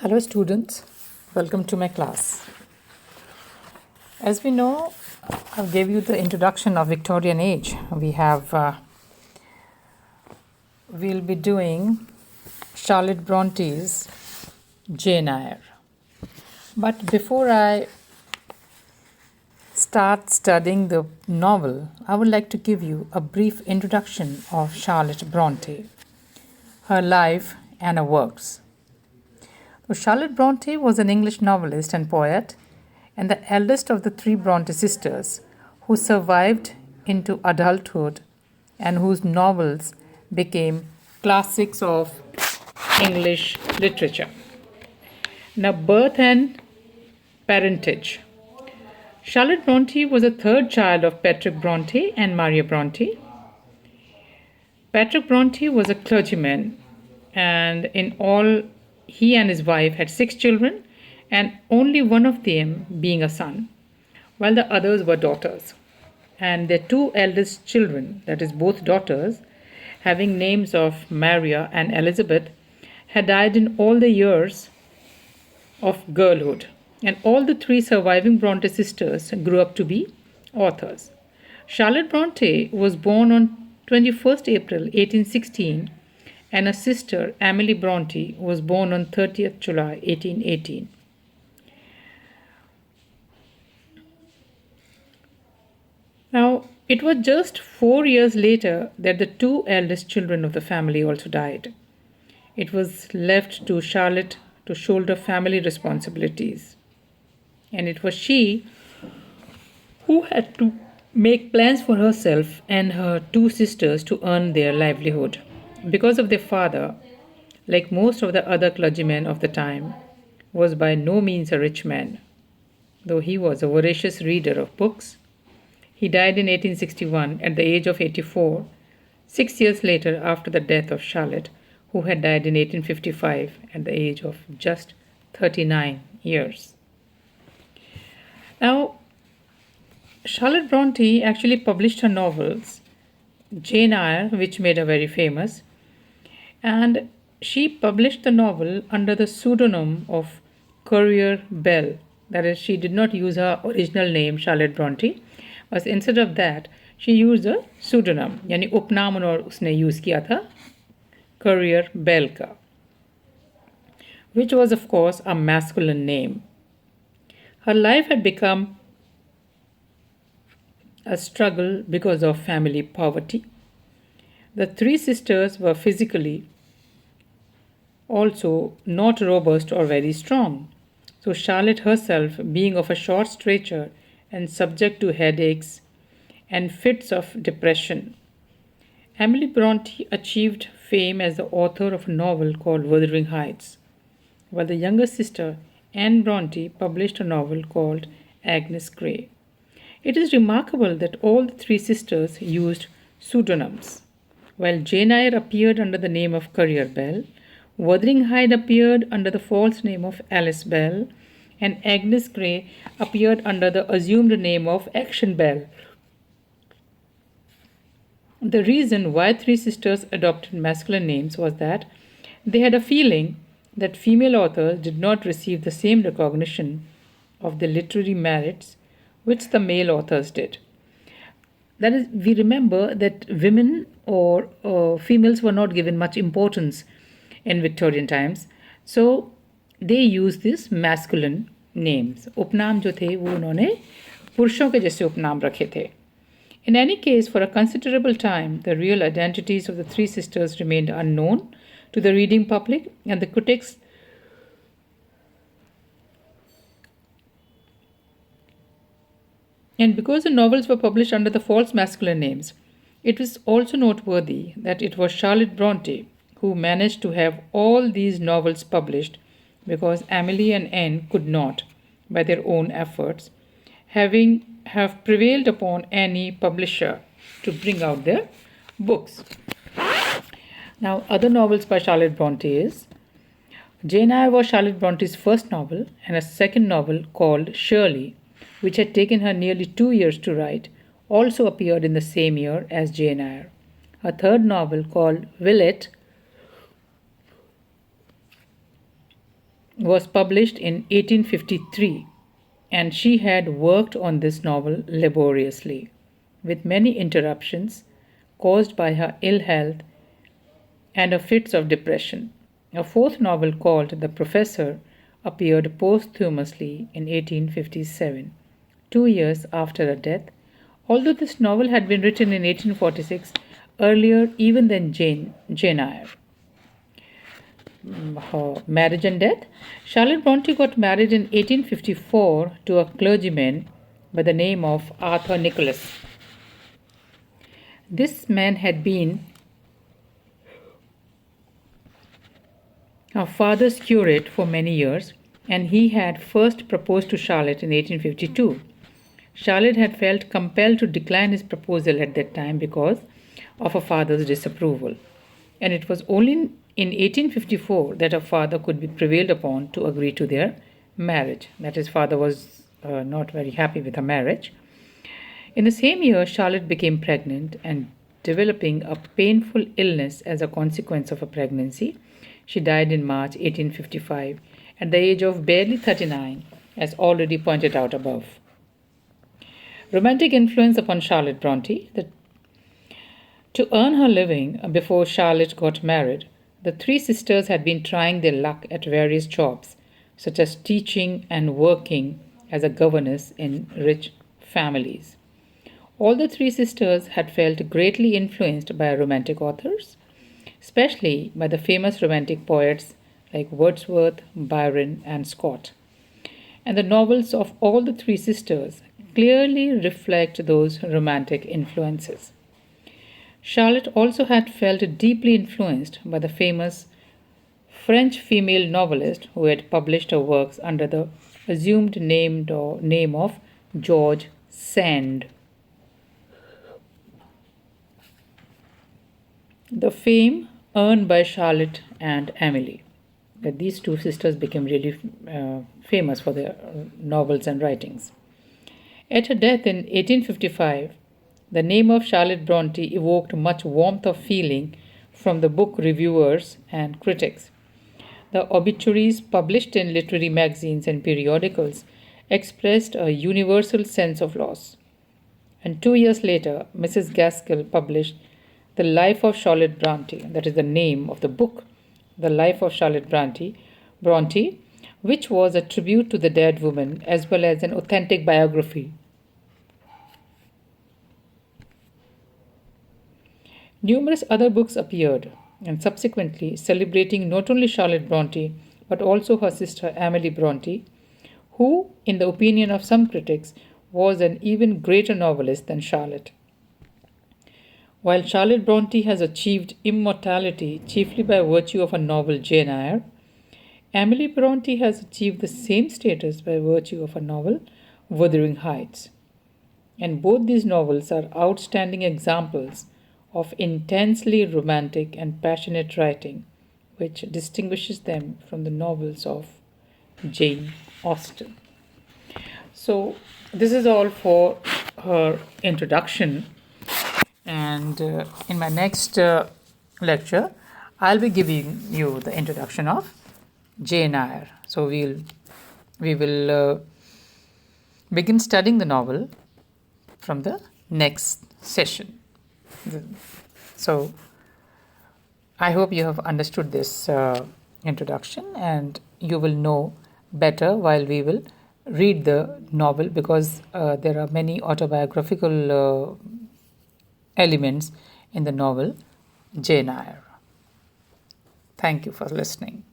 Hello students, welcome to my class. As we know, I gave you the introduction of Victorian age. We'll be doing Charlotte Bronte's Jane Eyre. But before I start studying the novel, I would like to give you a brief introduction of Charlotte Bronte, her life and her works. So Charlotte Bronte was an English novelist and poet, and the eldest of the three Bronte sisters who survived into adulthood and whose novels became classics of English literature. Now, birth and parentage. Charlotte Bronte was a third child of Patrick Bronte and Maria Bronte. Patrick Bronte was a clergyman, and in all, he and his wife had 6 children, and only one of them being a son, while the others were daughters. And their 2 eldest children, that is, both daughters, having names of Maria and Elizabeth, had died in all the years of girlhood. And all the 3 surviving Bronte sisters grew up to be authors. Charlotte Bronte was born on 21st April 1816, and her sister Emily Bronte was born on 30th July 1818. Now, it was just 4 years later that the 2 eldest children of the family also died. It was left to Charlotte to shoulder family responsibilities, and it was she who had to make plans for herself and her 2 sisters to earn their livelihood. Because of their father, like most of the other clergymen of the time, was by no means a rich man, though he was a voracious reader of books. He died in 1861 at the age of 84, 6 years later after the death of Charlotte, who had died in 1855 at the age of just 39 years. Now, Charlotte Bronte actually published her novels, Jane Eyre, which made her very famous, and she published the novel under the pseudonym of Currier Bell. That is, she did not use her original name Charlotte Bronte, but instead of that she used a pseudonym, यानी उपनाम उन्होंने उसने use किया था Currier Bell का, which was of course a masculine name. Her life had become a struggle because of family poverty. The 3 sisters were physically also not robust or very strong. So Charlotte herself, being of a short stature and subject to headaches and fits of depression. Emily Bronte achieved fame as the author of a novel called Wuthering Heights, while the younger sister Anne Bronte published a novel called Agnes Grey. It is remarkable that all the 3 sisters used pseudonyms. While Jane Eyre appeared under the name of Currier Bell, Wuthering Heights appeared under the false name of Alice Bell, and Agnes Grey appeared under the assumed name of Action Bell. The reason why 3 sisters adopted masculine names was that they had a feeling that female authors did not receive the same recognition of their literary merits which the male authors did. That is, we remember that women or females were not given much importance in Victorian times, so they used these masculine names. उपनाम जो थे वो उन्होंने पुरुषों के जैसे उपनाम रखे थे. In any case, for a considerable time, the real identities of the 3 sisters remained unknown to the reading public and the critics. And because the novels were published under the false masculine names, it is also noteworthy that it was Charlotte Bronte who managed to have all these novels published, because Emily and Anne could not, by their own efforts, have prevailed upon any publisher to bring out their books. Now, other novels by Charlotte Bronte is Jane Eyre was Charlotte Bronte's first novel, and a second novel called Shirley, which had taken her nearly 2 years to write, also appeared in the same year as Jane Eyre. Her third novel called Will It was published in 1853, and she had worked on this novel laboriously, with many interruptions caused by her ill health and her fits of depression. A fourth novel called The Professor appeared posthumously in 1857, 2 years after her death, although this novel had been written in 1846, earlier even than Jane Eyre. Her marriage and death. Charlotte Bronte got married in 1854 to a clergyman by the name of Arthur Nicholas. This man had been her father's curate for many years, and he had first proposed to Charlotte in 1852. Charlotte had felt compelled to decline his proposal at that time because of her father's disapproval, and it was only in 1854 that her father could be prevailed upon to agree to their marriage. That his father was not very happy with her marriage. In the same year, Charlotte became pregnant, and developing a painful illness as a consequence of her pregnancy, she died in March 1855 at the age of barely 39, as already pointed out above. Romantic influence upon Charlotte Bronte. To earn her living before Charlotte got married, the three sisters had been trying their luck at various jobs, such as teaching and working as a governess in rich families. All the three sisters had felt greatly influenced by romantic authors, especially by the famous romantic poets like Wordsworth, Byron, and Scott. And the novels of all the three sisters clearly reflect those romantic influences. Charlotte also had felt deeply influenced by the famous French female novelist who had published her works under the assumed name of George Sand. The fame earned by Charlotte and Emily, that these two sisters became really famous for their novels and writings. At her death in 1855, the name of Charlotte Bronte evoked much warmth of feeling from the book reviewers and critics. The obituaries published in literary magazines and periodicals expressed a universal sense of loss. And 2 years later, Mrs. Gaskell published The Life of Charlotte Bronte, that is the name of the book, The Life of Charlotte Bronte, which was a tribute to the dead woman as well as an authentic biography. Numerous other books appeared, and subsequently celebrating not only Charlotte Bronte but also her sister Emily Bronte, who, in the opinion of some critics, was an even greater novelist than Charlotte. While Charlotte Bronte has achieved immortality chiefly by virtue of her novel Jane Eyre, Emily Bronte has achieved the same status by virtue of her novel Wuthering Heights. And both these novels are outstanding examples of intensely romantic and passionate writing, which distinguishes them from the novels of Jane Austen. So, this is all for her introduction, and in my next lecture, I'll be giving you the introduction of Jane Eyre. So, we will begin studying the novel from the next session. So, I hope you have understood this introduction, and you will know better while we will read the novel, because there are many autobiographical elements in the novel Jane Eyre. Thank you for listening.